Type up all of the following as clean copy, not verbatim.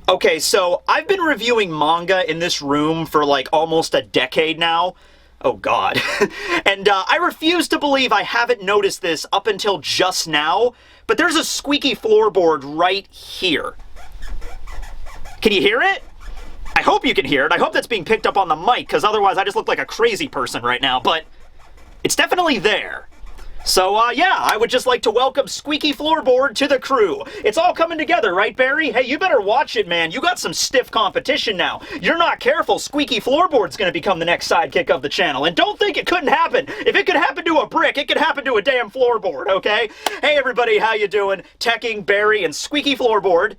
Okay, so I've been reviewing manga in this room for like almost a decade now. Oh god. And I refuse to believe I haven't noticed this up until just now, but there's a squeaky floorboard right here. Can you hear it? I hope you can hear it. I hope that's being picked up on the mic, because otherwise I just look like a crazy person right now, but it's definitely there. So, yeah, I would just like to welcome Squeaky Floorboard to the crew. It's all coming together, right, Barry? Hey, you better watch it, man. You got some stiff competition now. You're not careful, Squeaky Floorboard's gonna become the next sidekick of the channel. And don't think it couldn't happen. If it could happen to a brick, it could happen to a damn floorboard, okay? Hey, everybody, how you doing? Tekking, Barry, and Squeaky Floorboard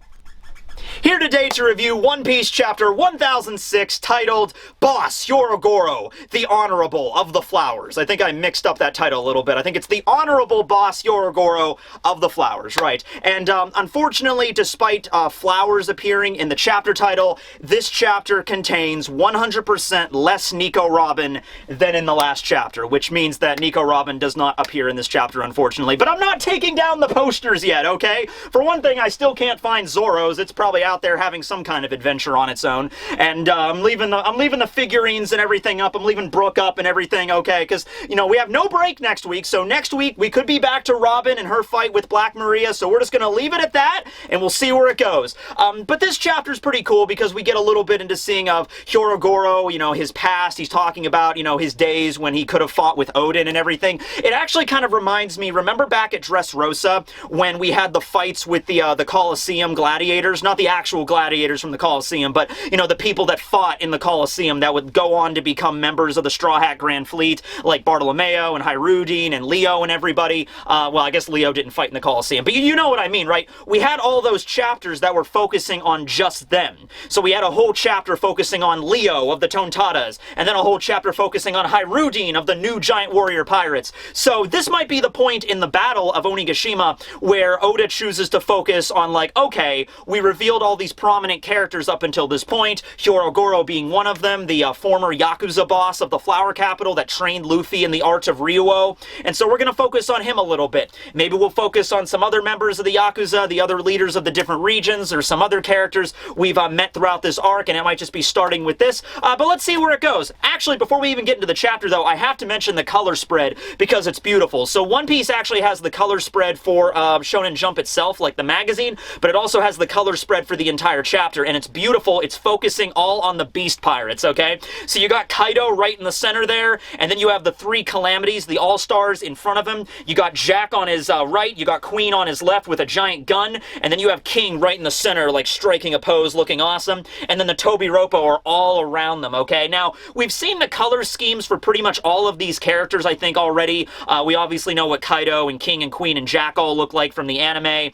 here today to review One Piece Chapter 1006, titled Boss Hyorogoro, the Honorable of the Flowers. I think I mixed up that title a little bit. I think it's the Honorable Boss Hyorogoro of the Flowers, right. And unfortunately, despite flowers appearing in the chapter title, this chapter contains 100% less Nico Robin than in the last chapter, which means that Nico Robin does not appear in this chapter, unfortunately. But I'm not taking down the posters yet, okay? For one thing, I still can't find Zoro's. It's probably out there having some kind of adventure on its own, and I'm leaving the figurines and everything up. I'm leaving Brooke up and everything, okay? Because you know we have no break next week, so next week we could be back to Robin and her fight with Black Maria. So we're just gonna leave it at that, and we'll see where it goes. But this chapter's pretty cool because we get a little bit into seeing of Hyorogoro, you know, his past. He's talking about, you know, his days when he could have fought with Odin and everything. It actually kind of reminds me. Remember back at Dressrosa when we had the fights with the Colosseum gladiators, not the actual gladiators from the Colosseum, but, you know, the people that fought in the Colosseum that would go on to become members of the Straw Hat Grand Fleet, like Bartolomeo and Hyrudine and Leo and everybody. Well, I guess Leo didn't fight in the Colosseum, but you know what I mean, right? We had all those chapters that were focusing on just them. So we had a whole chapter focusing on Leo of the Tontatas, and then a whole chapter focusing on Hyrudine of the new Giant Warrior Pirates. So this might be the point in the Battle of Onigashima where Oda chooses to focus on, like, okay, we revealed all these prominent characters up until this point, Hyorogoro being one of them, the former Yakuza boss of the Flower Capital that trained Luffy in the arts of Ryuo, and so we're going to focus on him a little bit. Maybe we'll focus on some other members of the Yakuza, the other leaders of the different regions, or some other characters we've met throughout this arc, and it might just be starting with this, but let's see where it goes. Actually, before we even get into the chapter, though, I have to mention the color spread, because it's beautiful. So One Piece actually has the color spread for Shonen Jump itself, like the magazine, but it also has the color spread for the entire chapter, and it's beautiful. It's focusing all on the Beast Pirates, okay? So you got Kaido right in the center there, and then you have the three Calamities, the All-Stars in front of him. You got Jack on his right, you got Queen on his left with a giant gun, and then you have King right in the center, like striking a pose, looking awesome, and then the Tobiropo are all around them, okay? Now, we've seen the color schemes for pretty much all of these characters, I think, already. We obviously know what Kaido and King and Queen and Jack all look like from the anime.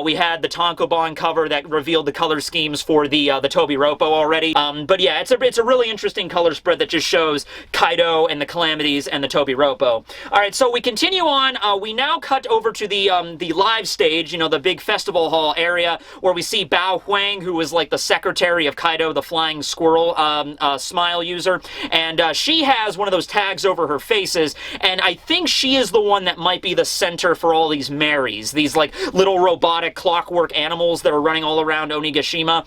We had the Tankobon cover that revealed the color schemes for the Tobiropo already. But yeah, it's a really interesting color spread that just shows Kaido and the Calamities and the Tobiropo. Alright, so we continue on. We now cut over to the live stage, you know, the big festival hall area, where we see Bao Hwang, who was like the secretary of Kaido, the flying squirrel smile user, and she has one of those tags over her faces, and I think she is the one that might be the center for all these Marys, these like little robotic clockwork animals that are running all around Onigashima.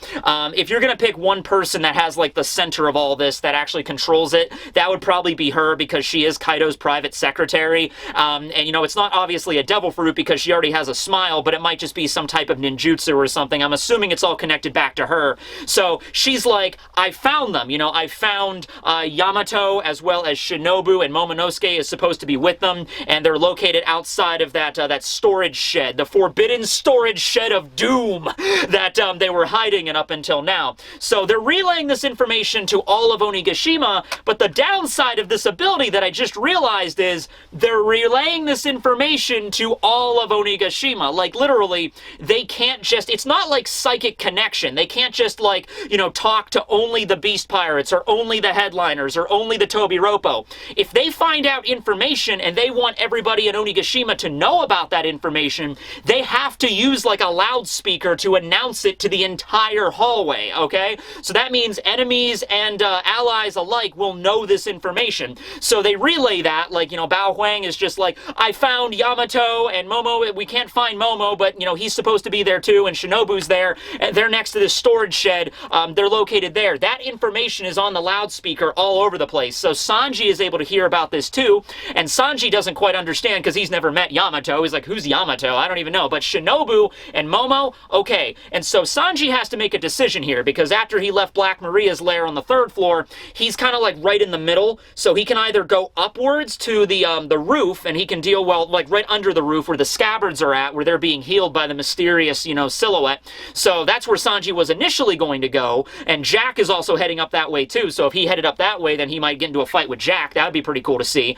If you're gonna pick one person that has like the center of all this, that actually controls it, that would probably be her, because she is Kaido's private secretary. And you know, it's not obviously a devil fruit because she already has a smile, but it might just be some type of ninjutsu or something. I'm assuming it's all connected back to her. So she's like, I found them, you know, I found Yamato as well as Shinobu, and Momonosuke is supposed to be with them, and they're located outside of that storage shed, the forbidden storage shed of doom that they were hiding in up until now. So they're relaying this information to all of Onigashima, but the downside of this ability that I just realized is they're relaying this information to all of Onigashima. Like, literally, they can't just, it's not like psychic connection. They can't just, like, you know, talk to only the Beast Pirates, or only the headliners, or only the Tobiropo. If they find out information and they want everybody in Onigashima to know about that information, they have to use, like, a loudspeaker to announce it to the entire hallway, okay? So that means enemies and allies alike will know this information. So they relay that, like, you know, Bao Hwang is just like, I found Yamato and Momo, we can't find Momo, but, you know, he's supposed to be there too, and Shinobu's there, and they're next to this storage shed, they're located there. That information is on the loudspeaker all over the place. So Sanji is able to hear about this too, and Sanji doesn't quite understand because he's never met Yamato. He's like, who's Yamato? I don't even know. But Shinobu and Momo, okay. And so Sanji has to make a decision here, because after he left Black Maria's lair on the 3rd floor, he's kind of like right in the middle, so he can either go upwards to the roof, and he can deal, well, like right under the roof where the scabbards are at, where they're being healed by the mysterious, you know, silhouette. So that's where Sanji was initially going to go, and Jack is also heading up that way too, so if he headed up that way, then he might get into a fight with Jack. That would be pretty cool to see.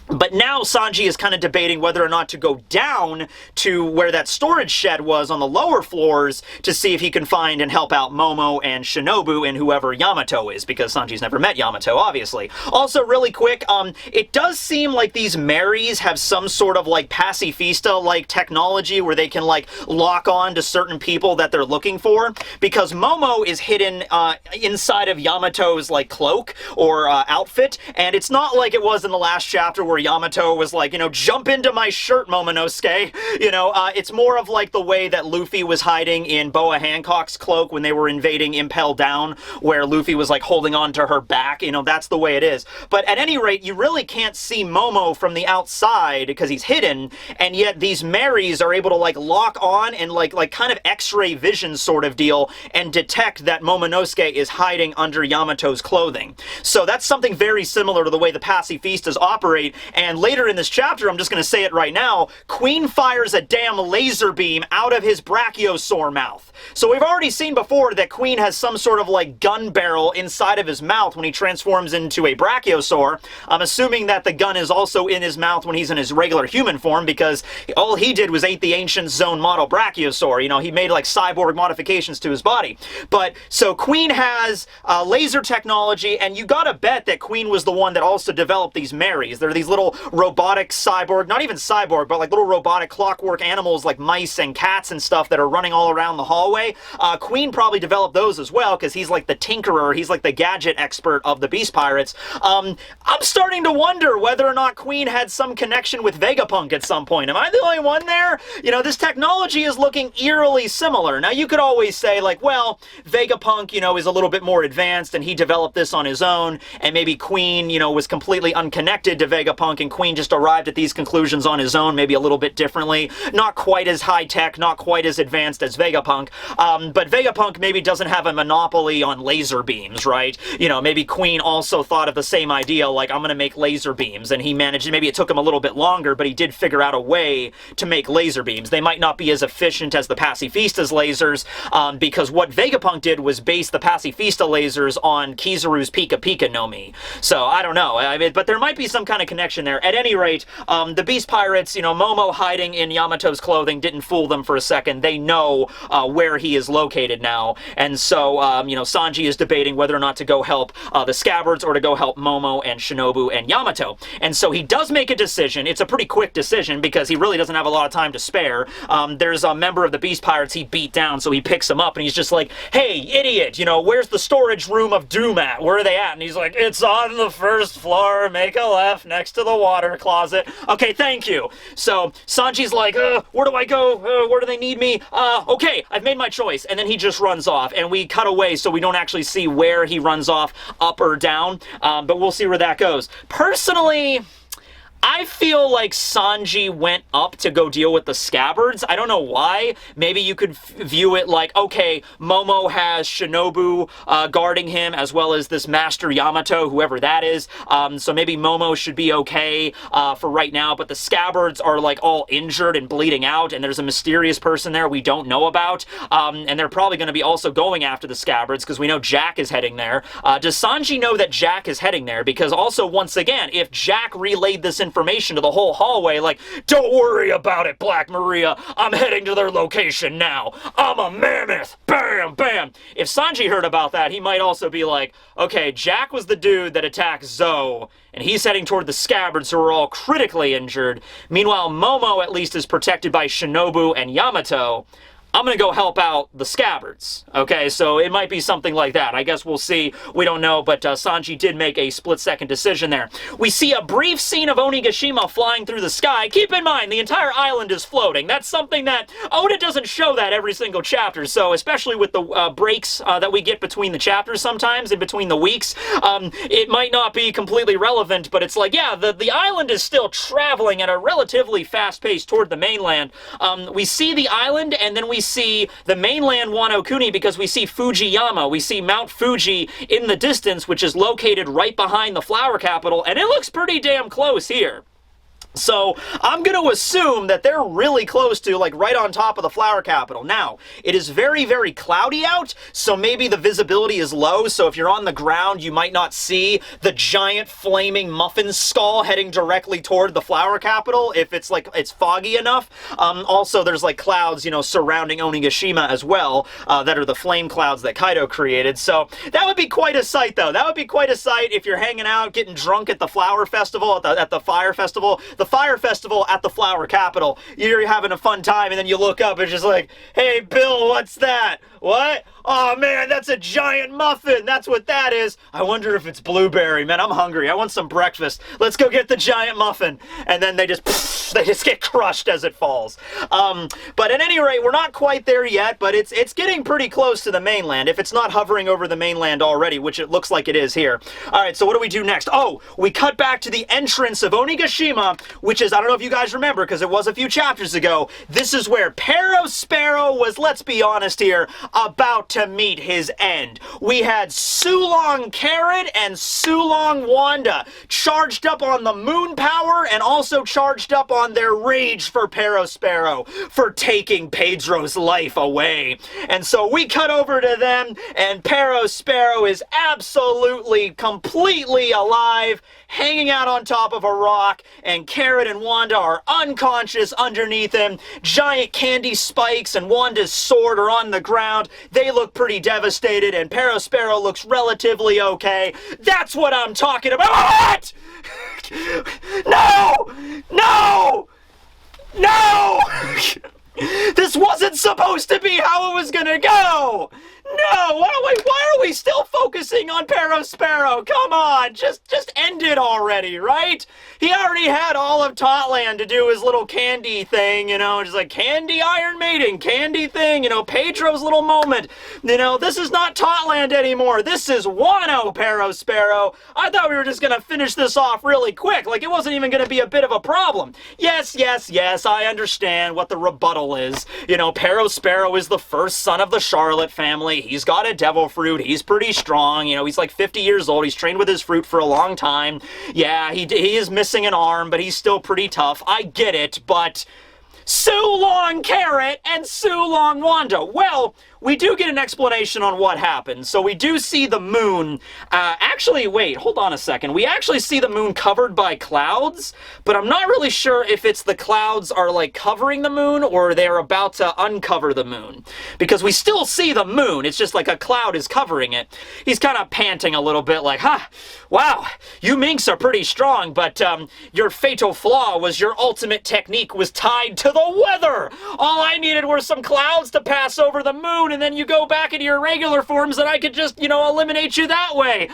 But now Sanji is kind of debating whether or not to go down to where that storage shed was on the lower floors to see if he can find and help out Momo and Shinobu and whoever Yamato is, because Sanji's never met Yamato, obviously. Also, really quick, it does seem like these Marys have some sort of like pacifista-like technology where they can like lock on to certain people that they're looking for, because Momo is hidden inside of Yamato's like cloak or outfit, and it's not like it was in the last chapter where Yamato was like, you know, jump into my shirt, Momonosuke. You know, it's more of like the way that Luffy was hiding in Boa Hancock's cloak when they were invading Impel Down, where Luffy was like holding on to her back. You know, that's the way it is. But at any rate, you really can't see Momo from the outside because he's hidden, and yet these Marys are able to like lock on and like kind of X-ray vision sort of deal and detect that Momonosuke is hiding under Yamato's clothing. So that's something very similar to the way the pacifistas operate. And later in this chapter, I'm just going to say it right now, Queen fires a damn laser beam out of his brachiosaur mouth. So we've already seen before that Queen has some sort of like gun barrel inside of his mouth when he transforms into a brachiosaur. I'm assuming that the gun is also in his mouth when he's in his regular human form, because all he did was ate the Ancient Zone model brachiosaur. You know, he made like cyborg modifications to his body. But so Queen has laser technology, and you gotta bet that Queen was the one that also developed these Marys. They're these little robotic cyborg, not even cyborg, but like little robotic clockwork animals like mice and cats and stuff that are running all around the hallway. Queen probably developed those as well, because he's like the tinkerer, he's like the gadget expert of the Beast Pirates. I'm starting to wonder whether or not Queen had some connection with Vegapunk at some point. Am I the only one there? You know, this technology is looking eerily similar. Now, you could always say, like, well, Vegapunk, you know, is a little bit more advanced, and he developed this on his own, and maybe Queen, you know, was completely unconnected to Vegapunk, and Queen just arrived at these conclusions on his own, maybe a little bit differently. Not quite as high-tech, not quite as advanced as Vegapunk, but Vegapunk maybe doesn't have a monopoly on laser beams, right? You know, maybe Queen also thought of the same idea, like, I'm gonna make laser beams, and he managed, maybe it took him a little bit longer, but he did figure out a way to make laser beams. They might not be as efficient as the Pacifistas lasers, because what Vegapunk did was base the Pacifista lasers on Kizaru's Pika Pika no Mi. So, I don't know, I mean, but there might be some kind of connection there. At any rate, the Beast Pirates, you know, Momo hiding in Yamato's clothing didn't fool them for a second. They know where he is located now, and so, you know, Sanji is debating whether or not to go help the Scabbards or to go help Momo and Shinobu and Yamato. And so he does make a decision. It's a pretty quick decision because he really doesn't have a lot of time to spare. There's a member of the Beast Pirates he beat down, so he picks him up and he's just like, hey, idiot, you know, where's the storage room of Doom at? Where are they at? And he's like, it's on the 1st floor, make a left next to the water closet. Okay, thank you. So Sanji's like, where do I go? Where do they need me? Okay, I've made my choice. And then he just runs off, and we cut away so we don't actually see where he runs off, up or down, but we'll see where that goes. Personally, I feel like Sanji went up to go deal with the Scabbards. I don't know why. Maybe you could view it like, okay, Momo has Shinobu guarding him, as well as this Master Yamato, whoever that is. So maybe Momo should be okay for right now, but the Scabbards are like all injured and bleeding out, and there's a mysterious person there we don't know about, and they're probably going to be also going after the Scabbards, because we know Jack is heading there. Does Sanji know that Jack is heading there? Because also, once again, if Jack relayed this information to the whole hallway, like, don't worry about it, Black Maria, I'm heading to their location now, I'm a mammoth, bam, bam. If Sanji heard about that, he might also be like, okay, Jack was the dude that attacked Zoe, and he's heading toward the Scabbards, who are all critically injured. Meanwhile, Momo at least is protected by Shinobu and Yamato. I'm going to go help out the scabbards. Okay, so it might be something like that. I guess we'll see. We don't know, but Sanji did make a split-second decision there. We see a brief scene of Onigashima flying through the sky. Keep in mind, the entire island is floating. That's something that Oda doesn't show that every single chapter, so especially with the breaks that we get between the chapters sometimes, in between the weeks, it might not be completely relevant, but it's like, yeah, the island is still traveling at a relatively fast pace toward the mainland. We see the island, and then we see the mainland Wano Kuni because we see Fujiyama. We see Mount Fuji in the distance, which is located right behind the flower capital, and it looks pretty damn close here. So, I'm going to assume that they're really close to, like, right on top of the flower capital. Now, it is very, very cloudy out, so maybe the visibility is low, so if you're on the ground, you might not see the giant flaming muffin skull heading directly toward the flower capital, if it's, like, it's foggy enough. Also, there's, like, clouds, you know, surrounding Onigashima as well, that are the flame clouds that Kaido created, so that would be quite a sight, though. That would be quite a sight if you're hanging out, getting drunk at the flower festival, at the fire festival. The fire festival at the flower capital. You're having a fun time, and then you look up and it's just like, hey, Bill, what's that? What? Oh, man, that's a giant muffin. That's what that is. I wonder if it's blueberry. Man, I'm hungry. I want some breakfast. Let's go get the giant muffin. And then they just get crushed as it falls. But at any rate, we're not quite there yet, but it's getting pretty close to the mainland, if it's not hovering over the mainland already, which it looks like it is here. All right, so what do we do next? Oh, we cut back to the entrance of Onigashima, which is, I don't know if you guys remember, because it was a few chapters ago, this is where Perospero was, let's be honest here, about to meet his end. We had Sulong Carrot and Sulong Wanda charged up on the moon power and also charged up on their rage for Perospero for taking Pedro's life away. And so we cut over to them, and Perospero is absolutely, completely alive, hanging out on top of a rock, and Carrot and Wanda are unconscious underneath him. Giant candy spikes and Wanda's sword are on the ground. They look pretty devastated, and Perospero looks relatively okay. That's what I'm talking about! No! No! No! This wasn't supposed to be how it was gonna go! No! Why are we still focusing on Perospero? Come on! Just end it already, right? He already had all of Totland to do his little candy thing, you know, just like candy Iron Maiden, candy thing, you know, Pedro's little moment. You know, this is not Totland anymore. This is Wano, Perospero. I thought we were just gonna finish this off really quick, like it wasn't even gonna be a bit of a problem. Yes, I understand what the rebuttal is. You know, Perospero is the first son of the Charlotte family. He's got a devil fruit. He's pretty strong. You know, he's like 50 years old. He's trained with his fruit for a long time. Yeah, he is missing an arm, but he's still pretty tough. I get it, but Sulong Carrot and Sulong Wanda. Well, we do get an explanation on what happened. So we do see the moon. Actually, wait, hold on a second. We actually see the moon covered by clouds, but I'm not really sure if it's the clouds are like covering the moon or they're about to uncover the moon. Because we still see the moon. It's just like a cloud is covering it. He's kind of panting a little bit like, wow, you minks are pretty strong, but your fatal flaw was your ultimate technique was tied to the weather. All I needed were some clouds to pass over the moon, and then you go back into your regular forms and I could just, you know, eliminate you that way.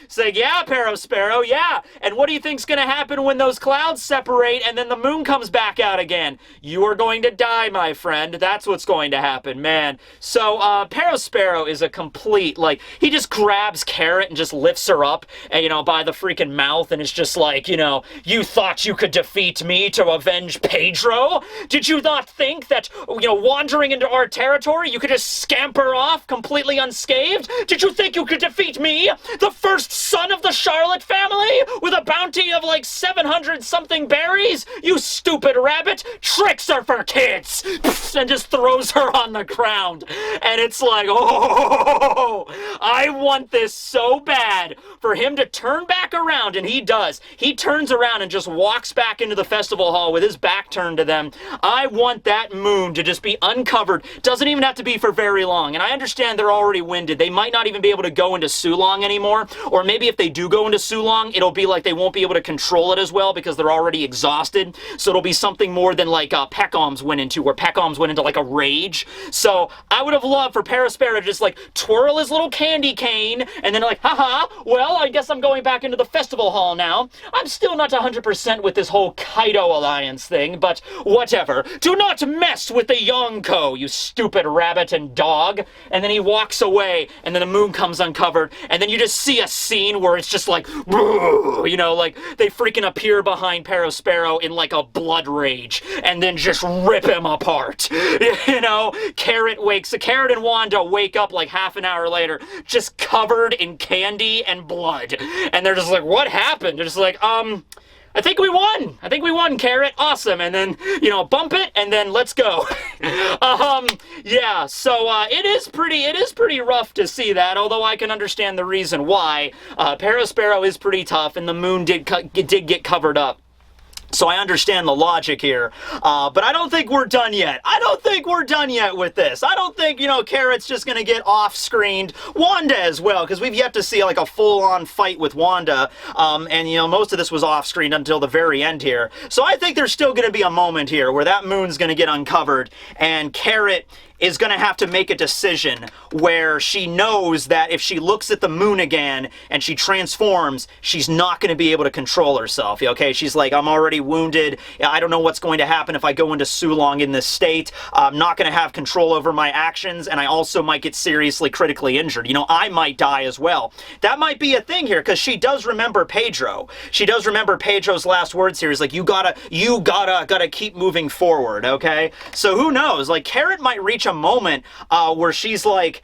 It's like, yeah, Perospero, yeah. And what do you think's gonna happen when those clouds separate and then the moon comes back out again? You are going to die, my friend. That's what's going to happen, man. So, Perospero is a complete, like, he just grabs Carrot and just lifts her up, and, you know, by the freaking mouth, and it's just like, you know, you thought you could defeat me to avenge Pedro? Did you not think that, you know, wandering into our territory, you could just scamper off completely unscathed? Did you think you could defeat me, the first son of the Charlotte family, with a bounty of like 700-something berries? You stupid rabbit! Tricks are for kids! And just throws her on the ground. And it's like, oh, I want this so bad for him to turn back around, and he does. He turns around and just walks back into the festival hall with his back turned to them. I want that moon to just be uncovered. Doesn't even have to be for very long. And I understand they're already winded. They might not even be able to go into Sulong anymore. Or maybe if they do go into Sulong, it'll be like they won't be able to control it as well because they're already exhausted. So it'll be something more than like Peckhams went into, where Peckhams went into like a rage. So I would have loved for Perospero to just like twirl his little candy cane and then like, haha, well, I guess I'm going back into the festival hall now. I'm still not 100% with this whole Kaido alliance thing, but whatever. Do not mess with the Yonko, you stupid rabbit and dog. And then he walks away, and then the moon comes uncovered, and then you just see a scene where it's just like, you know, like they freaking appear behind Perospero in like a blood rage, and then just rip him apart. You know, Carrot and Wanda wake up like half an hour later, just covered in candy and blood. And they're just like, what happened? They're just like, I think we won. I think we won, Carrot. Awesome. And then, you know, bump it, and then let's go. Yeah, so it is pretty rough to see that, although I can understand the reason why. Perospero is pretty tough, and the moon did get covered up. So I understand the logic here, but I don't think we're done yet. I don't think we're done yet with this. I don't think, you know, Carrot's just going to get off-screened. Wanda as well, because we've yet to see, like, a full-on fight with Wanda, and, you know, most of this was off-screened until the very end here. So I think there's still going to be a moment here where that moon's going to get uncovered, and Carrot is going to have to make a decision where she knows that if she looks at the moon again and she transforms, she's not going to be able to control herself, okay? She's like, I'm already wounded. I don't know what's going to happen if I go into Sulong in this state. I'm not going to have control over my actions, and I also might get seriously critically injured. You know, I might die as well. That might be a thing here, because she does remember Pedro. She does remember Pedro's last words here. He's like, you gotta keep moving forward, okay? So who knows? Like, Carrot might reach a moment where she's like,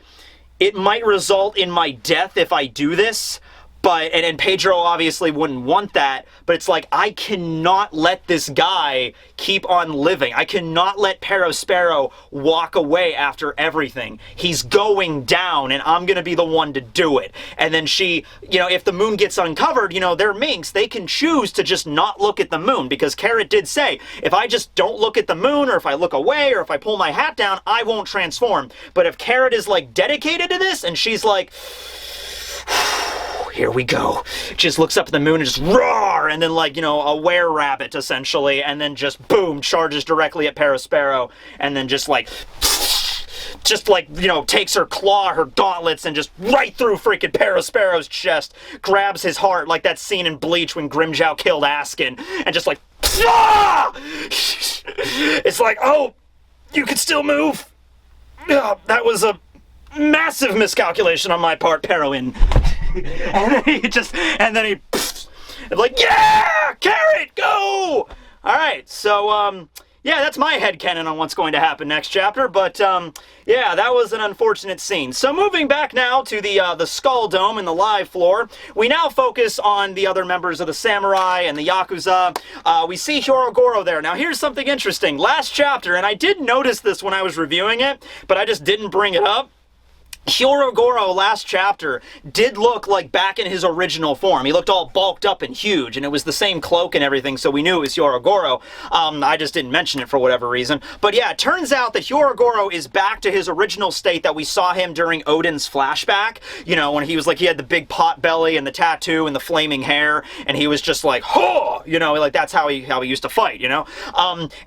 it might result in my death if I do this, but and Pedro obviously wouldn't want that, but it's like, I cannot let this guy keep on living. I cannot let Perospero walk away after everything. He's going down, and I'm gonna be the one to do it. And then she, you know, if the moon gets uncovered, you know, they're minks. They can choose to just not look at the moon, because Carrot did say, if I just don't look at the moon, or if I look away, or if I pull my hat down, I won't transform. But if Carrot is like dedicated to this, and she's like, here we go. Just looks up at the moon and just roar, and then, like, you know, a were-rabbit, essentially, and then just, boom, charges directly at Perospero, and then just, like, you know, takes her claw, her gauntlets, and just right through freaking Perospero's chest, grabs his heart, like that scene in Bleach when Grimjow killed Askin, and just, like, ah! It's like, oh, you can still move? Oh, that was a massive miscalculation on my part, Perowin. And then he like, yeah, Carrot, go! Alright, so, yeah, that's my headcanon on what's going to happen next chapter, but, yeah, that was an unfortunate scene. So moving back now to the Skull Dome and the live floor, we now focus on the other members of the Samurai and the Yakuza. We see Hyorogoro there. Now, here's something interesting. Last chapter, and I did notice this when I was reviewing it, but I just didn't bring it up. Hyorogoro last chapter did look like back in his original form. He looked all bulked up and huge, and it was the same cloak and everything, so we knew it was Hyorogoro. I just didn't mention it for whatever reason. But yeah, it turns out that Hyorogoro is back to his original state that we saw him during Odin's flashback. You know, when he was like, he had the big pot belly and the tattoo and the flaming hair, and he was just like, ho! You know, like that's how he used to fight, you know?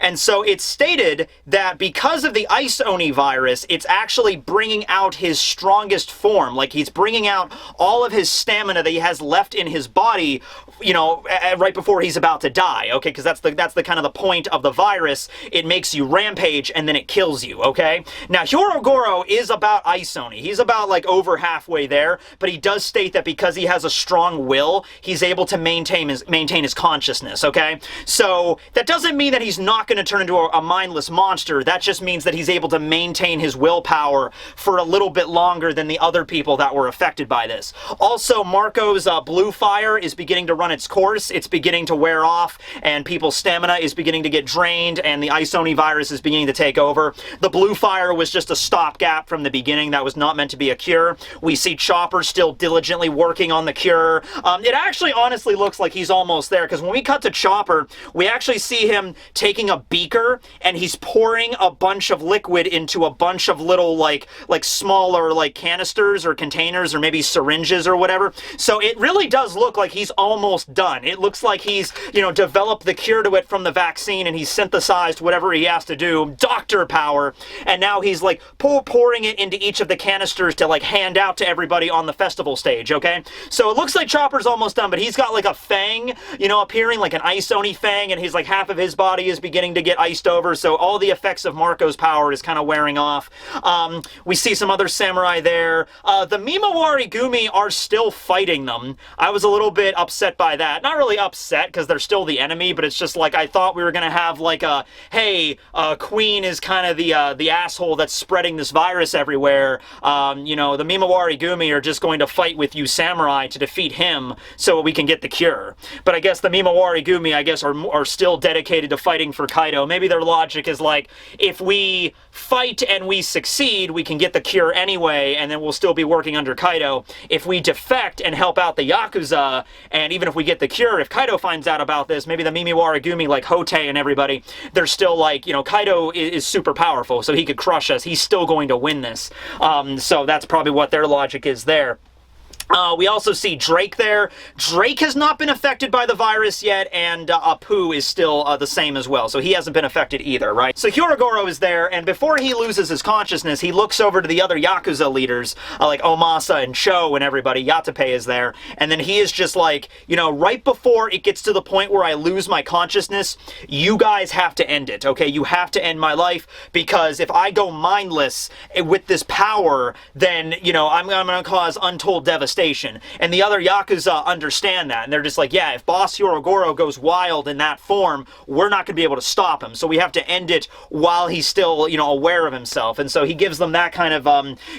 And so it's stated that because of the Ice Oni virus, it's actually bringing out his strongest form. Like, he's bringing out all of his stamina that he has left in his body, you know, right before he's about to die, okay? Because that's the kind of the point of the virus. It makes you rampage, and then it kills you, okay? Now, Hyorogoro is about Ice Oni. He's about, like, over halfway there, but he does state that because he has a strong will, he's able to maintain his consciousness, okay? So, that doesn't mean that he's not going to turn into a mindless monster. That just means that he's able to maintain his willpower for a little bit longer than the other people that were affected by this. Also, Marco's blue fire is beginning to run its course. It's beginning to wear off, and people's stamina is beginning to get drained, and the Ice Oni virus is beginning to take over. The blue fire was just a stopgap from the beginning. That was not meant to be a cure. We see Chopper still diligently working on the cure. It actually honestly looks like he's almost there, because when we cut to Chopper, we actually see him taking a beaker, and he's pouring a bunch of liquid into a bunch of little, like smaller, like, canisters or containers or maybe syringes or whatever. So it really does look like he's almost done. It looks like he's, you know, developed the cure to it from the vaccine, and he's synthesized whatever he has to do, doctor power, and now he's, like, pouring it into each of the canisters to, like, hand out to everybody on the festival stage, okay? So it looks like Chopper's almost done, but he's got, like, a fang, you know, appearing, like an Ice Oni fang, and he's, like, half of his body is beginning to get iced over, so all the effects of Marco's power is kind of wearing off. We see some other samurai there. The Mimawari Gumi are still fighting them. I was a little bit upset by that. Not really upset, because they're still the enemy, but it's just like, I thought we were going to have, like, a, hey, Queen is kind of the asshole that's spreading this virus everywhere. You know, the Mimawari Gumi are just going to fight with you samurai to defeat him so we can get the cure. But I guess the Mimawari Gumi, I guess, are still dedicated to fighting for Kaido. Maybe their logic is like, if we fight and we succeed, we can get the cure anyway, and then we'll still be working under Kaido. If we defect and help out the Yakuza, and even if we get the cure, if Kaido finds out about this, maybe the Mimiwari Gumi, like Hote and everybody, they're still like, you know, Kaido is super powerful, so he could crush us. He's still going to win this. So that's probably what their logic is there. We also see Drake there. Drake has not been affected by the virus yet, and Apu is still the same as well, so he hasn't been affected either, right? So Hyorogoro is there, and before he loses his consciousness, he looks over to the other Yakuza leaders, like Omasa and Cho and everybody. Yatape is there, and then he is just like, you know, right before it gets to the point where I lose my consciousness, you guys have to end it, okay? You have to end my life, because if I go mindless with this power, then, you know, I'm going to cause untold devastation. And the other Yakuza understand that, and they're just like, yeah, if Boss Hyorogoro goes wild in that form, we're not going to be able to stop him, so we have to end it while he's still, you know, aware of himself. And so he gives them that kind of,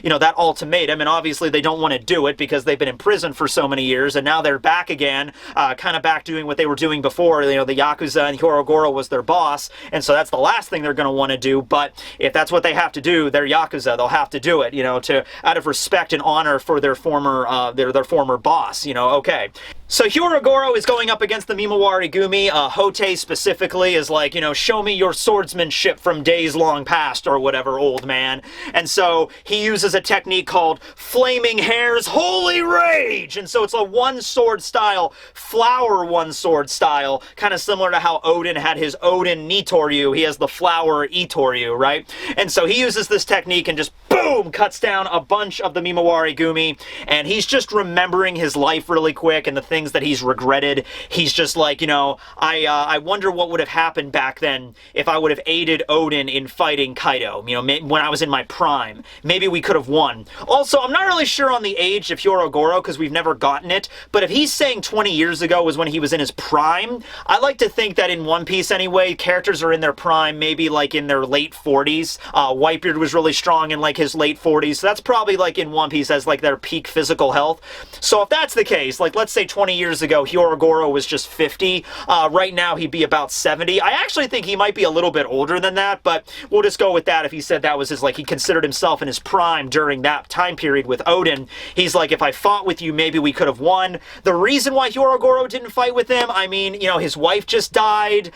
you know, that ultimatum, and obviously they don't want to do it because they've been in prison for so many years, and now they're back again, kind of back doing what they were doing before. You know, the Yakuza and Hyorogoro was their boss, and so that's the last thing they're going to want to do. But if that's what they have to do, they're Yakuza, they'll have to do it, you know, out of respect and honor for their former their former boss, you know, okay. So Hyorogoro is going up against the Mimawari Gumi. Hote specifically is like, you know, show me your swordsmanship from days long past or whatever, old man. And so he uses a technique called Flaming Hair's Holy Rage. And so it's a one sword style, flower one sword style, kind of similar to how Odin had his Odin Nitoryu. He has the flower Itoryu, right? And so he uses this technique and just boom, cuts down a bunch of the Mimawari Gumi. And he's just remembering his life really quick and the things that he's regretted. He's just like, you know, I wonder what would have happened back then if I would have aided Odin in fighting Kaido, you know, when I was in my prime. Maybe we could have won. Also, I'm not really sure on the age of Hyorogoro because we've never gotten it, but if he's saying 20 years ago was when he was in his prime, I like to think that in One Piece anyway, characters are in their prime, maybe like in their late 40s. Whitebeard was really strong in like his late 40s, so that's probably like in One Piece as like their peak physical health. So if that's the case, like let's say 20 years ago Hyorogoro was just 50, right now he'd be about 70. I actually think he might be a little bit older than that, but we'll just go with that if he said that was his, like, he considered himself in his prime during that time period with Odin. He's like, if I fought with you, maybe we could have won. The reason why Hyorogoro didn't fight with him, I mean, you know, his wife just died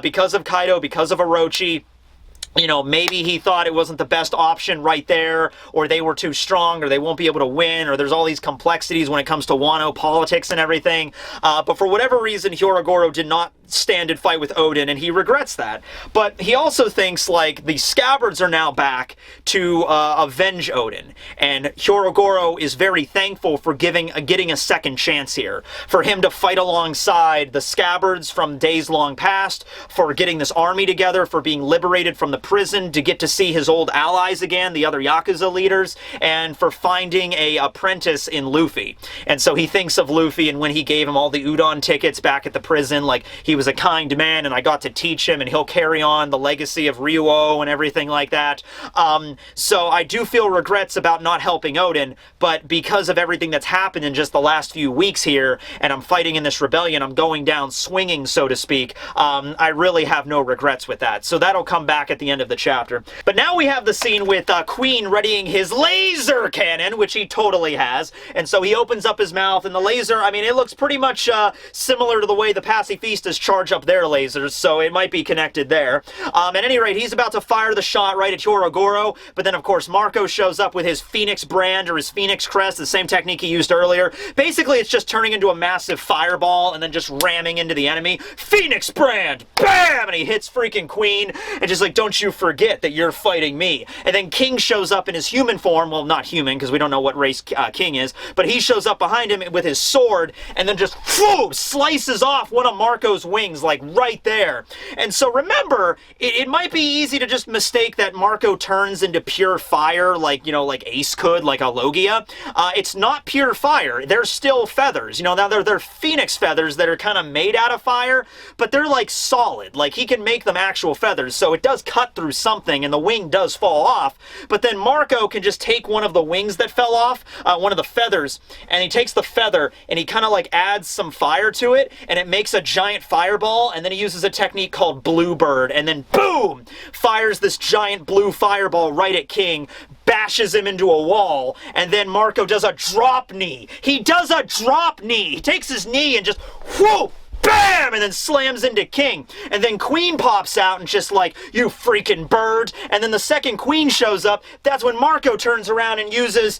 because of Kaido, because of Orochi. You know, maybe he thought it wasn't the best option right there, or they were too strong, or they won't be able to win, or there's all these complexities when it comes to Wano politics and everything. But for whatever reason, Hyorogoro did not stand and fight with Odin, and he regrets that. But he also thinks, like, the scabbards are now back to avenge Odin, and Hyorogoro is very thankful for getting a second chance here, for him to fight alongside the scabbards from days long past, for getting this army together, for being liberated from the prison to get to see his old allies again, the other Yakuza leaders, and for finding a apprentice in Luffy. And so he thinks of Luffy, and when he gave him all the udon tickets back at the prison, like, he he was a kind man and I got to teach him and he'll carry on the legacy of Ryuo and everything like that. So I do feel regrets about not helping Odin, but because of everything that's happened in just the last few weeks here, and I'm fighting in this rebellion, I'm going down swinging, so to speak, I really have no regrets with that. So that'll come back at the end of the chapter. But now we have the scene with Queen readying his laser cannon, which he totally has, and so he opens up his mouth, and the laser, I mean, it looks pretty much similar to the way the pacifistas charge up their lasers, so it might be connected there. At any rate, he's about to fire the shot right at Hyorogoro, but then of course Marco shows up with his Phoenix brand or his Phoenix crest, the same technique he used earlier. Basically, it's just turning into a massive fireball and then just ramming into the enemy. Phoenix brand! Bam! And he hits freaking Queen, and just like, don't you forget that you're fighting me. And then King shows up in his human form, well, not human, because we don't know what race King is, but he shows up behind him with his sword, and then just, whoo, slices off one of Marco's wings, like, right there. And so remember, it might be easy to just mistake that Marco turns into pure fire, like, you know, like Ace could, like a Logia. It's not pure fire. They're still feathers. You know, now they're Phoenix feathers that are kind of made out of fire, but they're, like, solid. Like, he can make them actual feathers, so it does cut through something, and the wing does fall off. But then Marco can just take one of the wings that fell off, one of the feathers, and he takes the feather, and he kind of, like, adds some fire to it, and it makes a giant fireball, and then he uses a technique called Bluebird, and then boom! Fires this giant blue fireball right at King, bashes him into a wall, and then Marco does a drop knee. He does a drop knee! He takes his knee and just, whoop! Bam! And then slams into King. And then Queen pops out and just like, you freaking bird. And then the second Queen shows up. That's when Marco turns around and uses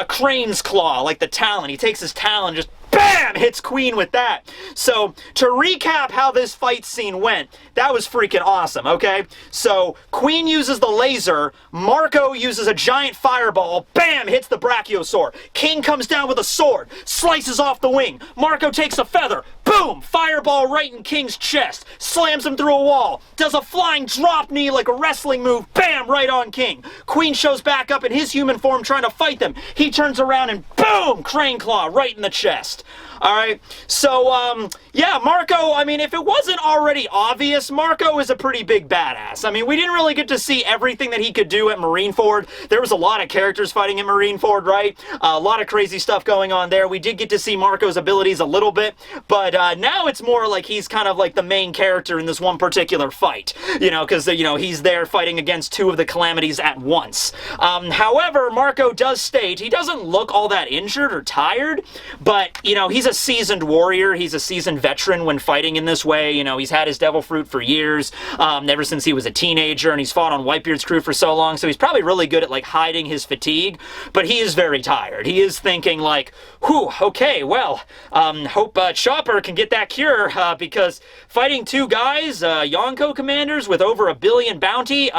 Crane's Claw, like the talon. He takes his talon, just bam! Hits Queen with that. So, to recap how this fight scene went, that was freaking awesome, okay? So, Queen uses the laser, Marco uses a giant fireball, bam! Hits the Brachiosaur. King comes down with a sword, slices off the wing. Marco takes a feather, boom! Fireball right in King's chest, slams him through a wall, does a flying drop knee like a wrestling move, bam! Right on King. Queen shows back up in his human form trying to fight them. He turns around and boom! Crane Claw right in the chest. Alright, so, yeah, Marco, I mean, if it wasn't already obvious, Marco is a pretty big badass. I mean, we didn't really get to see everything that he could do at Marineford. There was a lot of characters fighting at Marineford, right? A lot of crazy stuff going on there. We did get to see Marco's abilities a little bit, but now it's more like he's kind of like the main character in this one particular fight, you know, because, you know, he's there fighting against two of the calamities at once. However, Marco does state he doesn't look all that injured or tired, but, you know, he's a seasoned warrior. He's a seasoned veteran when fighting in this way. You know, he's had his devil fruit for years, ever since he was a teenager, and he's fought on Whitebeard's crew for so long, so he's probably really good at, like, hiding his fatigue, but he is very tired. He is thinking, like, whew, okay, well, hope Chopper can get that cure, because fighting two guys, Yonko commanders with over 1 billion bounty,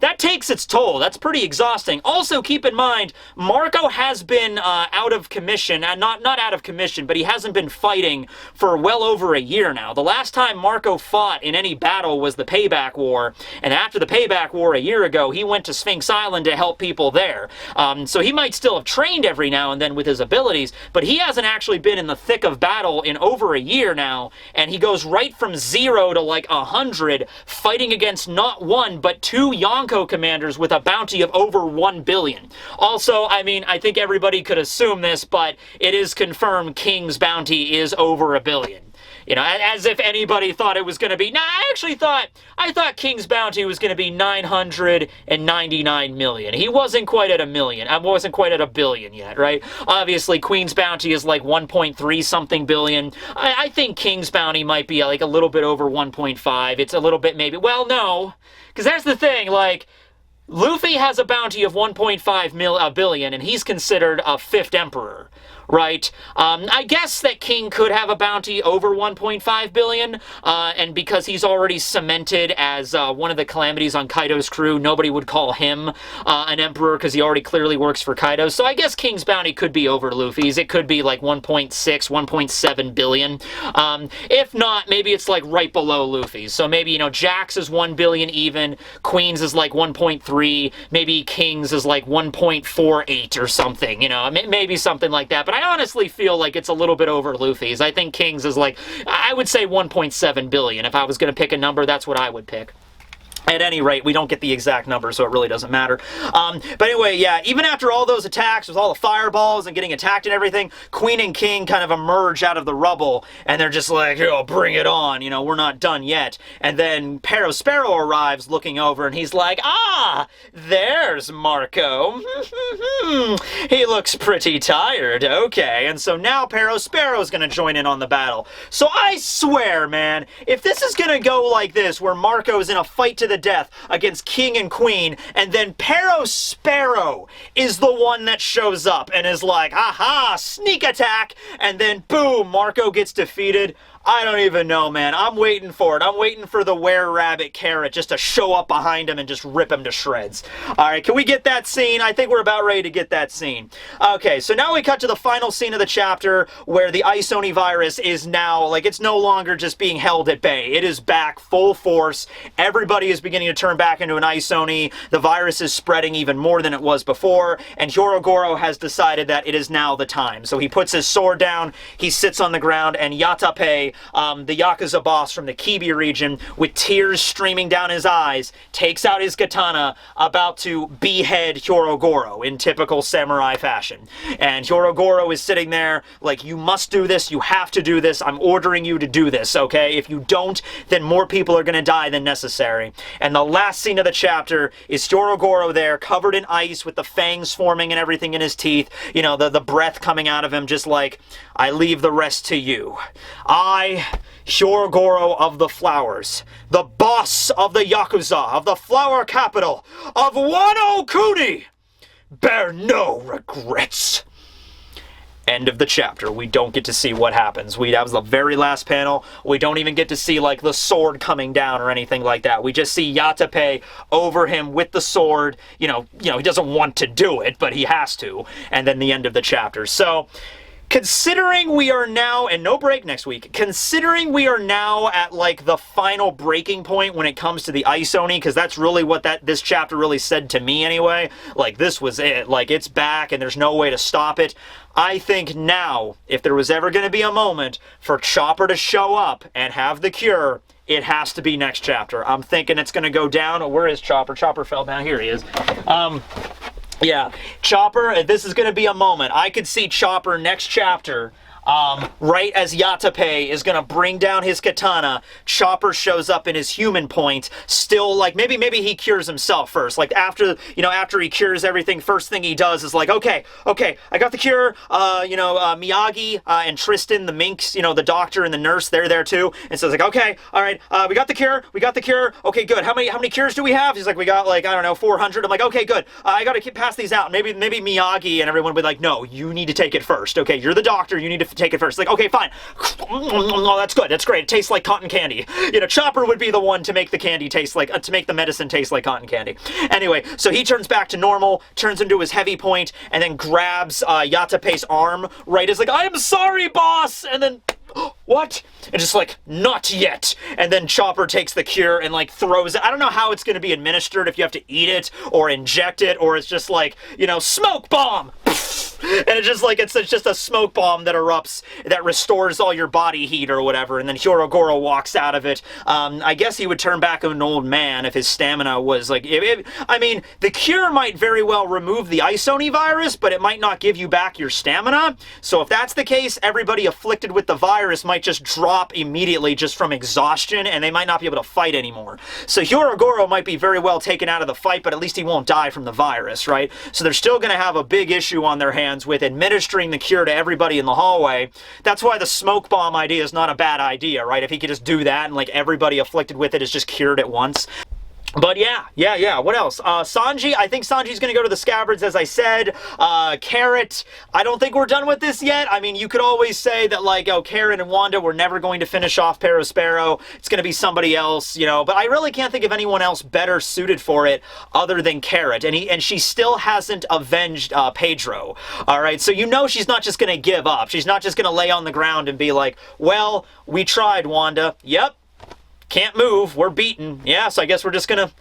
that takes its toll. That's pretty exhausting. Also, keep in mind, Marco has been out of commission, not out of commission, but he hasn't been fighting for well over a year now. The last time Marco fought in any battle was the Payback War, and after the Payback War a year ago, he went to Sphinx Island to help people there. So he might still have trained every now and then with his abilities, but he hasn't actually been in the thick of battle in over a year now, and he goes right from 0 to like 100, fighting against not one, but 2 Yonko commanders with a bounty of over 1 billion. Also, I mean, I think everybody could assume this, but it is confirmed King's bounty is over 1 billion. You know, as if anybody thought it was going to be... Nah, I thought King's bounty was going to be 999 million. He wasn't quite at 1 million. I wasn't quite at 1 billion yet, right? Obviously, Queen's bounty is like 1.3 something billion. I think King's bounty might be like a little bit over 1.5. It's a little bit maybe... Well, no. Because that's the thing, like... Luffy has a bounty of 1.5 billion, and he's considered a 5th emperor, right? I guess that King could have a bounty over 1.5 billion, and because he's already cemented as one of the calamities on Kaido's crew, nobody would call him an emperor because he already clearly works for Kaido. So I guess King's bounty could be over Luffy's. It could be like 1.6, 1.7 billion. If not, maybe it's like right below Luffy's. So maybe, you know, Jax is 1 billion even, Queen's is like 1.3, maybe King's is like 1.48 or something, you know, maybe something like that. But I honestly feel like it's a little bit over Luffy's. I think King's is like, I would say 1.7 billion. If I was going to pick a number, that's what I would pick. At any rate, we don't get the exact number, so it really doesn't matter. But anyway, yeah, even after all those attacks, with all the fireballs and getting attacked and everything, Queen and King kind of emerge out of the rubble, and they're just like, oh, bring it on, you know, we're not done yet. And then Perospero arrives looking over, and he's like, ah, there's Marco. He looks pretty tired, okay. And so now Perospero's gonna join in on the battle. So I swear, man, if this is gonna go like this, where Marco's in a fight to the death against King and Queen, and then Perospero is the one that shows up and is like, aha, sneak attack, and then boom, Marco gets defeated. I don't even know, man. I'm waiting for it. I'm waiting for the were-rabbit Carrot just to show up behind him and just rip him to shreds. All right, can we get that scene? I think we're about ready to get that scene. Okay, so now we cut to the final scene of the chapter where the Ice Oni virus is now, like, it's no longer just being held at bay. It is back full force. Everybody is beginning to turn back into an Ice Oni. The virus is spreading even more than it was before, and Hyorogoro has decided that it is now the time. So he puts his sword down, he sits on the ground, and Yatape, the Yakuza boss from the Kibi region, with tears streaming down his eyes, takes out his katana, about to behead Hyorogoro in typical samurai fashion. And Hyorogoro is sitting there like, you must do this, you have to do this, I'm ordering you to do this, okay? If you don't, then more people are gonna die than necessary. And the last scene of the chapter is Hyorogoro there, covered in ice, with the fangs forming and everything in his teeth, you know, the breath coming out of him, just like, I leave the rest to you. Hyorogoro of the Flowers, the boss of the Yakuza, of the flower capital, of Wano Kuni, bear no regrets. End of the chapter. We don't get to see what happens. That was the very last panel. We don't even get to see, like, the sword coming down or anything like that. We just see Yatape over him with the sword. You know, he doesn't want to do it, but he has to. And then the end of the chapter. So, considering we are now, and no break next week, considering we are now at, like, the final breaking point when it comes to the Ice Oni, because that's really what this chapter really said to me anyway, like, this was it, like, it's back and there's no way to stop it. I think now, if there was ever going to be a moment for Chopper to show up and have the cure, it has to be next chapter. I'm thinking it's going to go down. Oh, where is Chopper? Chopper fell down. Here he is. Yeah, Chopper, this is going to be a moment. I could see Chopper next chapter, right as Yatape is going to bring down his katana. Chopper shows up in his human point, still, like, maybe he cures himself first. Like, after he cures everything, first thing he does is like, okay, I got the cure. Miyagi and Tristan, the minks, the doctor and the nurse, they're there too. And so it's like, okay, all right, we got the cure. Okay, good. How many cures do we have? He's like, we got, like, I don't know, 400. I'm like, okay, good. I got to pass these out. Maybe Miyagi and everyone would be like, no, you need to take it first. Okay, you're the doctor. You need to take it first. Like, okay, fine. Oh, that's good. That's great. It tastes like cotton candy. Chopper would be the one to make the candy taste like, to make the medicine taste like cotton candy. Anyway, so he turns back to normal, turns into his heavy point, and then grabs Yatape's arm, right? Is like, I'm sorry, boss! And then, what? And just like, not yet. And then Chopper takes the cure and, like, throws it. I don't know how it's going to be administered, if you have to eat it or inject it, or it's just like, smoke bomb! And it's just like, it's just a smoke bomb that erupts, that restores all your body heat or whatever, and then Hyorogoro walks out of it. I guess he would turn back an old man if his stamina was, like, I mean, the cure might very well remove the Ice Oni virus, but it might not give you back your stamina. So if that's the case, everybody afflicted with the virus might just drop immediately just from exhaustion, and they might not be able to fight anymore. So Hyorogoro might be very well taken out of the fight, but at least he won't die from the virus, right? So they're still going to have a big issue on their hands with administering the cure to everybody in the hallway. That's why the smoke bomb idea is not a bad idea, right? If he could just do that and, like, everybody afflicted with it is just cured at once. But yeah. What else? Sanji, I think Sanji's going to go to the Scabbards, as I said. Carrot, I don't think we're done with this yet. I mean, you could always say that, like, oh, Carrot and Wanda, we're never going to finish off Perospero. It's going to be somebody else, But I really can't think of anyone else better suited for it other than Carrot. And she still hasn't avenged Pedro. All right, so she's not just going to give up. She's not just going to lay on the ground and be like, well, we tried, Wanda. Yep. Can't move, we're beaten. Yeah, so I guess we're just gonna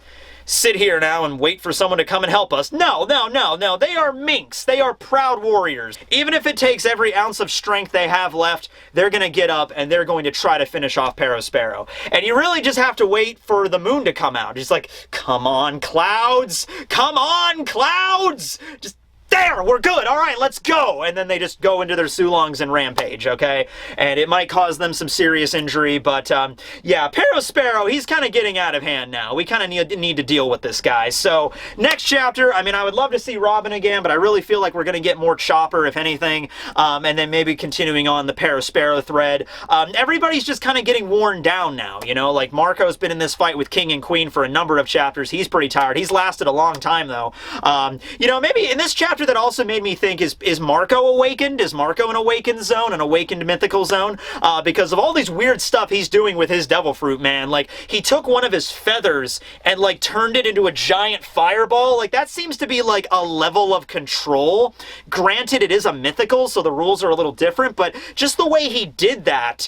sit here now and wait for someone to come and help us. No, no, no, no. They are minks. They are proud warriors. Even if it takes every ounce of strength they have left, they're going to get up and they're going to try to finish off Perospero. And you really just have to wait for the moon to come out. Just like, come on, clouds! Come on, clouds! Just there, we're good. All right, let's go. And then they just go into their Sulongs and rampage, okay? And it might cause them some serious injury, but yeah, Perospero, he's kind of getting out of hand now. We kind of need to deal with this guy. So next chapter, I mean, I would love to see Robin again, but I really feel like we're going to get more Chopper, if anything, and then maybe continuing on the Perospero thread. Everybody's just kind of getting worn down now, you know? Like, Marco's been in this fight with King and Queen for a number of chapters. He's pretty tired. He's lasted a long time, though. You know, maybe in this chapter that also made me think, is Marco awakened? Is Marco an awakened zone, an awakened mythical zone? Because of all these weird stuff he's doing with his devil fruit, man. Like, he took one of his feathers and, like, turned it into a giant fireball. Like, that seems to be, like, a level of control. Granted, it is a mythical, so the rules are a little different, but just the way he did that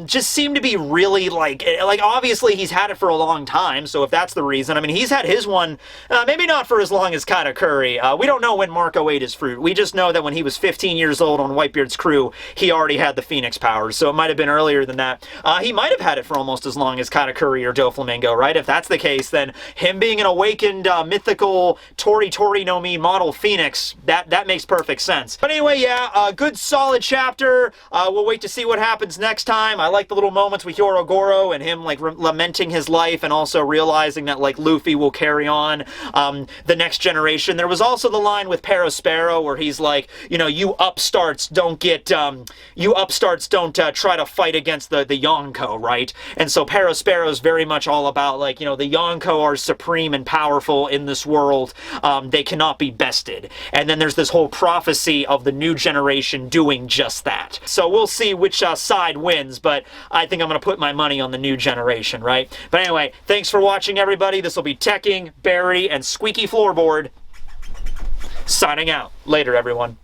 just seemed to be really, like, obviously he's had it for a long time, so if that's the reason. I mean, he's had his one, maybe not for as long as Katakuri. We don't know when Marco ate his fruit. We just know that when he was 15 years old on Whitebeard's crew, he already had the Phoenix powers, so it might have been earlier than that. He might have had it for almost as long as Katakuri or Doflamingo, right? If that's the case, then him being an awakened, mythical Tori no Mi model Phoenix, that makes perfect sense. But anyway, yeah, a good solid chapter. We'll wait to see what happens next time. I like the little moments with Hyorogoro and him, like, lamenting his life and also realizing that, like, Luffy will carry on the next generation. There was also the line with Perospero where he's like, you know, you upstarts don't try to fight against the Yonko, right? And so Perospero's very much all about, like, you know, the Yonko are supreme and powerful in this world. They cannot be bested. And then there's this whole prophecy of the new generation doing just that. So we'll see which side wins, but I think I'm going to put my money on the new generation, right? But anyway, thanks for watching, everybody. This will be Tekking, Barry, and Squeaky Floorboard signing out. Later, everyone.